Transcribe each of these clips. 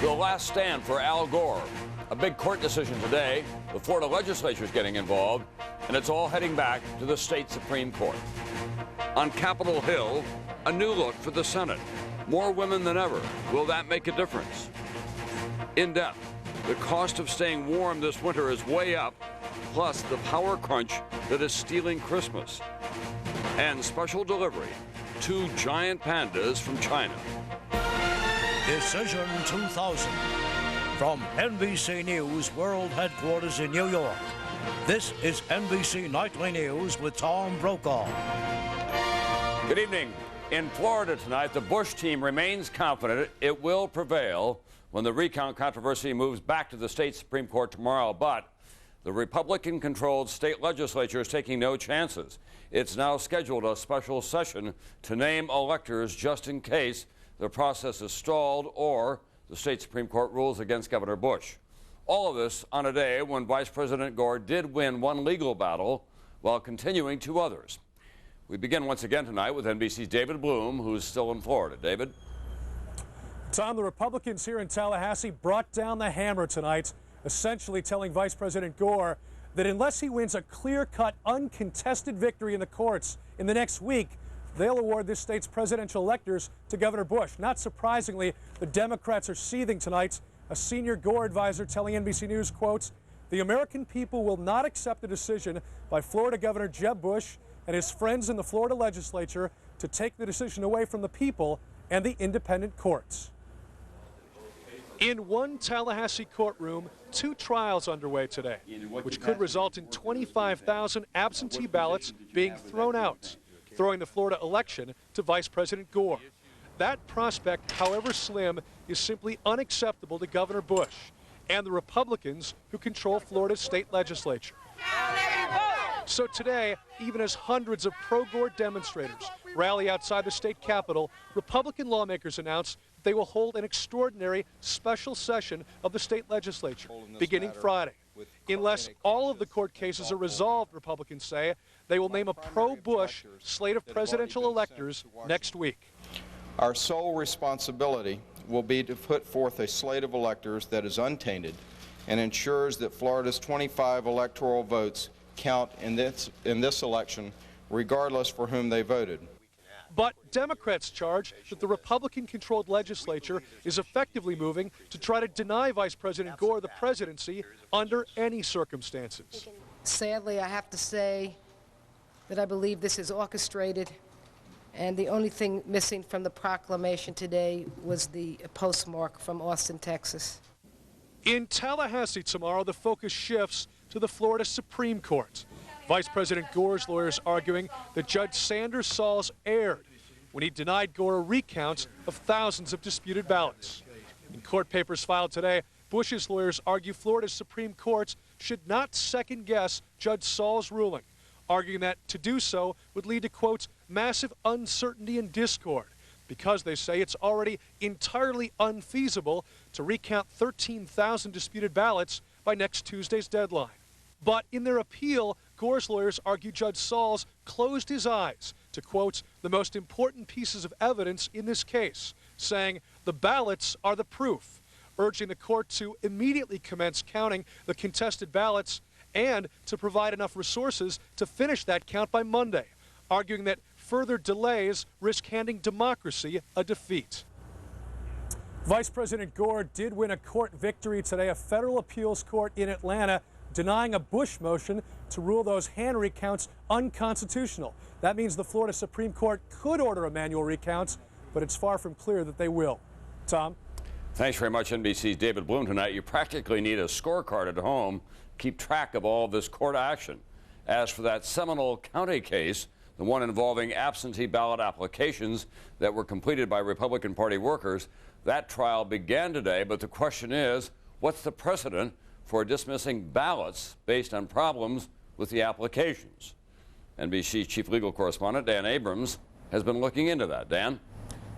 The last stand for Al Gore. A big court decision today. The Florida legislature is getting involved, and it's all heading back to the state Supreme Court. On Capitol Hill, a new look for the Senate. More women than ever. Will that make a difference? In depth, the cost of staying warm this winter is way up, plus the power crunch that is stealing Christmas. And special delivery, 2 giant pandas from China. Decision 2000. From NBC News World Headquarters in New York, this is NBC Nightly News with Tom Brokaw. Good evening. In Florida tonight, the Bush team remains confident it will prevail when the recount controversy moves back to the state Supreme Court tomorrow. But the Republican-controlled state legislature is taking no chances. It's now scheduled a special session to name electors just in case the process is stalled or the state Supreme Court rules against Governor Bush. All of this on a day when Vice President Gore did win one legal battle while continuing 2 others. We begin once again tonight with NBC's David Bloom, who's still in Florida. David? Tom, the Republicans here in Tallahassee brought down the hammer tonight, essentially telling Vice President Gore that unless he wins a clear-cut, uncontested victory in the courts in the next week, they'll award this state's presidential electors to Governor Bush. Not surprisingly, the Democrats are seething tonight. A senior Gore advisor telling NBC News, quotes, "The American people will not accept the decision by Florida Governor Jeb Bush and his friends in the Florida legislature to take the decision away from the people and the independent courts." In one Tallahassee courtroom, 2 trials underway today, which could result in 25,000 absentee ballots being thrown out, throwing the Florida election to Vice President Gore. That prospect, however slim, is simply unacceptable to Governor Bush and the Republicans who control Florida's state legislature. So today, even as hundreds of pro-Gore demonstrators rally outside the state capitol, Republican lawmakers announced they will hold an extraordinary special session of the state legislature beginning Friday. Unless all of the court cases are resolved, Republicans say, they will name a pro-Bush slate of presidential electors next week. Our sole responsibility will be to put forth a slate of electors that is untainted and ensures that Florida's 25 electoral votes count in this election, regardless for whom they voted. But Democrats charge that the Republican-controlled legislature is effectively moving to try to deny Vice President Gore the presidency under any circumstances. Sadly, I have to say that I believe this is orchestrated, and the only thing missing from the proclamation today was the postmark from Austin, Texas. In Tallahassee tomorrow, the focus shifts to the Florida Supreme Court. Vice President Gore's lawyers arguing that Judge Sanders Sauls erred when he denied Gore a recount of thousands of disputed ballots. In court papers filed today, Bush's lawyers argue Florida's Supreme Court should not second-guess Judge Sauls' ruling, arguing that to do so would lead to, quote, massive uncertainty and discord, because they say it's already entirely unfeasible to recount 13,000 disputed ballots by next Tuesday's deadline. But in their appeal, Gore's lawyers argue Judge Sauls closed his eyes to, quote, the most important pieces of evidence in this case, saying the ballots are the proof, urging the court to immediately commence counting the contested ballots and to provide enough resources to finish that count by Monday, arguing that further delays risk handing democracy a defeat. Vice President Gore did win a court victory today, a federal appeals court in Atlanta denying a Bush motion to rule those hand recounts unconstitutional. That means the Florida Supreme Court could order a manual recount, but it's far from clear that they will. Tom? Thanks very much, NBC's David Bloom tonight. You practically need a scorecard at home to keep track of all of this court action. As for that Seminole County case, the one involving absentee ballot applications that were completed by Republican Party workers, that trial began today, but the question is, what's the precedent for dismissing ballots based on problems with the applications? NBC chief legal correspondent Dan Abrams has been looking into that. Dan?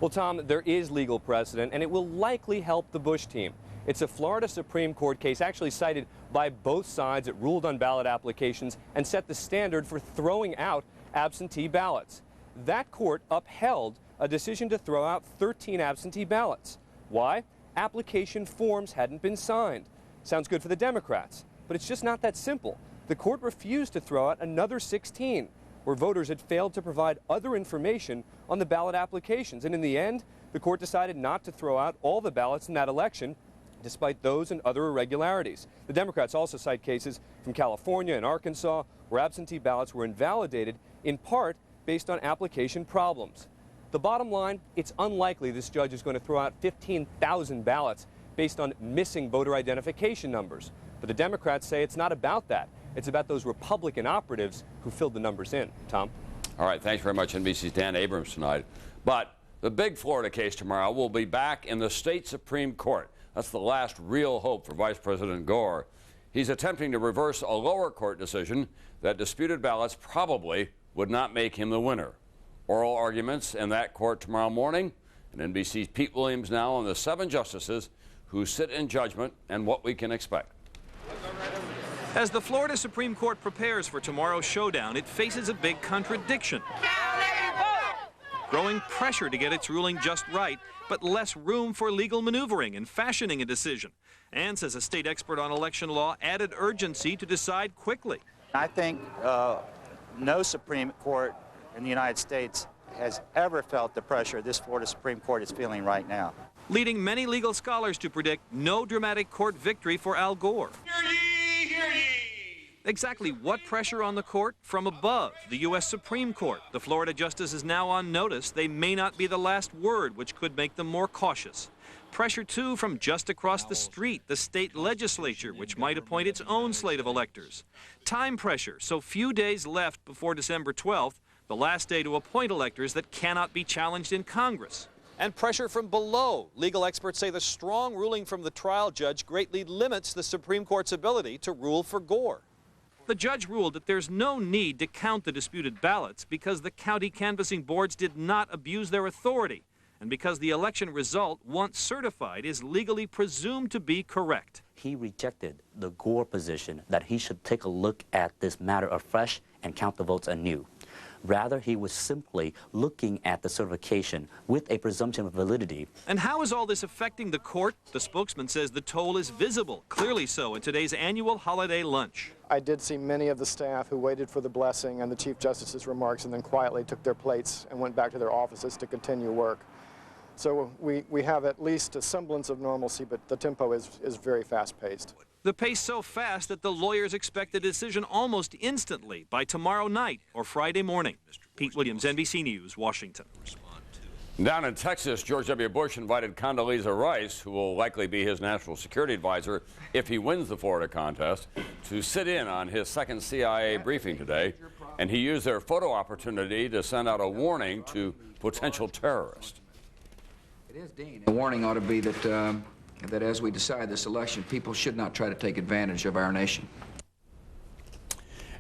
Well, Tom, there is legal precedent, and it will likely help the Bush team. It's a Florida Supreme Court case actually cited by both sides. It ruled on ballot applications and set the standard for throwing out absentee ballots. That court upheld a decision to throw out 13 absentee ballots. Why? application forms hadn't been signed. Sounds good for the Democrats, but it's just not that simple. The court refused to throw out another 16, where voters had failed to provide other information on the ballot applications. And in the end, the court decided not to throw out all the ballots in that election, despite those and other irregularities. The Democrats also cite cases from California and Arkansas where absentee ballots were invalidated, in part based on application problems. The bottom line, it's unlikely this judge is going to throw out 15,000 ballots based on missing voter identification numbers. But the Democrats say it's not about that. It's about those Republican operatives who filled the numbers in. Tom? All right, thanks very much, NBC's Dan Abrams tonight. But the big Florida case tomorrow will be back in the state Supreme Court. That's the last real hope for Vice President Gore. He's attempting to reverse a lower court decision that disputed ballots probably would not make him the winner. Oral arguments in that court tomorrow morning, and NBC's Pete Williams now on the 7 justices who sit in judgment and what we can expect. As the Florida Supreme Court prepares for tomorrow's showdown, it faces a big contradiction. Growing pressure to get its ruling just right, but less room for legal maneuvering and fashioning a decision. And, says a state expert on election law, added urgency to decide quickly. I think no Supreme Court in the United States has ever felt the pressure this Florida Supreme Court is feeling right now. Leading many legal scholars to predict no dramatic court victory for Al Gore. Hear ye, hear ye! Exactly what pressure on the court? From above, the U.S. Supreme Court. The Florida justice is now on notice. They may not be the last word, which could make them more cautious. Pressure, too, from just across the street, the state legislature, which might appoint its own slate of electors. Time pressure, so few days left before December 12th, the last day to appoint electors that cannot be challenged in Congress. And pressure from below. Legal experts say the strong ruling from the trial judge greatly limits the Supreme Court's ability to rule for Gore. The judge ruled that there's no need to count the disputed ballots because the county canvassing boards did not abuse their authority, and because the election result, once certified, is legally presumed to be correct. He rejected the Gore position that he should take a look at this matter afresh and count the votes anew. Rather, he was simply looking at the certification with a presumption of validity. And how is all this affecting the court? The spokesman says the toll is visible, clearly so, in today's annual holiday lunch. I did see many of the staff who waited for the blessing and the Chief Justice's remarks and then quietly took their plates and went back to their offices to continue work. So we have at least a semblance of normalcy, but the tempo is very fast-paced. The pace so fast that the lawyers expect a decision almost instantly by tomorrow night or Friday morning. Pete Williams, NBC News, Washington. Down in Texas, George W. Bush invited Condoleezza Rice, who will likely be his national security advisor if he wins the Florida contest, to sit in on his second CIA briefing today. And he used their photo opportunity to send out a warning to potential terrorists. It is, Dean. The warning ought to be that that as we decide this election, people should not try to take advantage of our nation.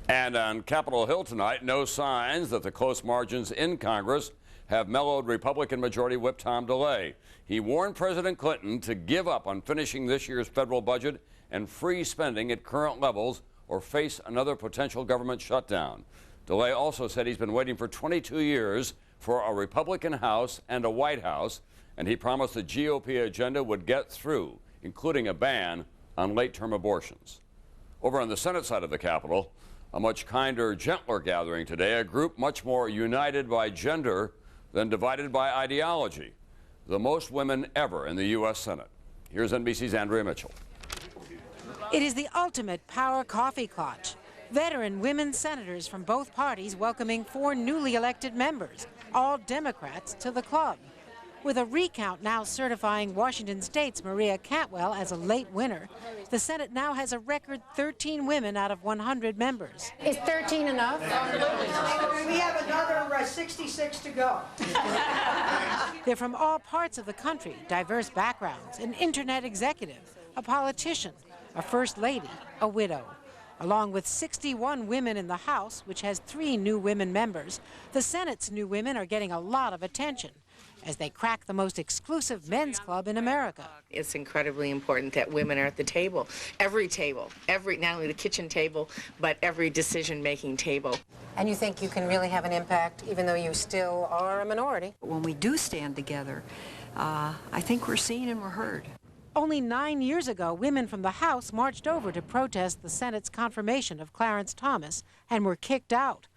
And on Capitol Hill tonight, no signs that the close margins in Congress have mellowed Republican Majority Whip Tom DeLay. He warned President Clinton to give up on finishing this year's federal budget and free spending at current levels or face another potential government shutdown. DeLay also said he's been waiting for 22 years for a Republican House and a White House, and he promised the GOP agenda would get through, including a ban on late-term abortions. Over on the Senate side of the Capitol, a much kinder, gentler gathering today, a group much more united by gender than divided by ideology. The most women ever in the U.S. Senate. Here's NBC's Andrea Mitchell. It is the ultimate power coffee clutch. Veteran women senators from both parties welcoming 4 newly elected members, all Democrats, to the club. With a recount now certifying Washington State's Maria Cantwell as a late winner, the Senate now has a record 13 women out of 100 members. Is 13 enough? We have another 66 to go. They're from all parts of the country, diverse backgrounds, an internet executive, a politician, a first lady, a widow. Along with 61 women in the House, which has 3 new women members, the Senate's new women are getting a lot of attention as they crack the most exclusive men's club in America. It's incredibly important that women are at the table, not only the kitchen table, but every decision-making table. And you think you can really have an impact, even though you still are a minority? When we do stand together, I think we're seen and we're heard. Only 9 years ago, women from the House marched over to protest the Senate's confirmation of Clarence Thomas and were kicked out.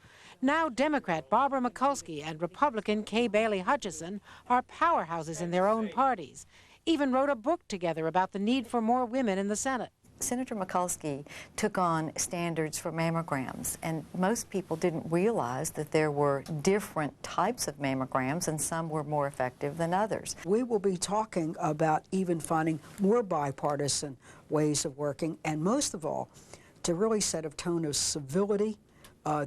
Now Democrat Barbara Mikulski and Republican Kay Bailey Hutchison are powerhouses in their own parties, even wrote a book together about the need for more women in the Senate. Senator Mikulski took on standards for mammograms, and most people didn't realize that there were different types of mammograms, and some were more effective than others. We will be talking about even finding more bipartisan ways of working, and most of all, to really set a tone of civility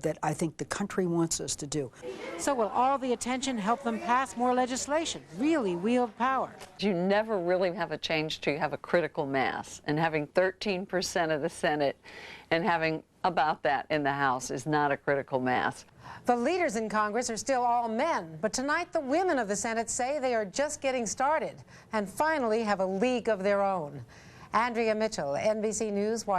that I think the country wants us to do. So will all the attention help them pass more legislation, really wield power? You never really have a change till you have a critical mass, and having 13% of the Senate and having about that in the House is not a critical mass. The leaders in Congress are still all men, but tonight the women of the Senate say they are just getting started and finally have a league of their own. Andrea Mitchell, NBC News, Washington.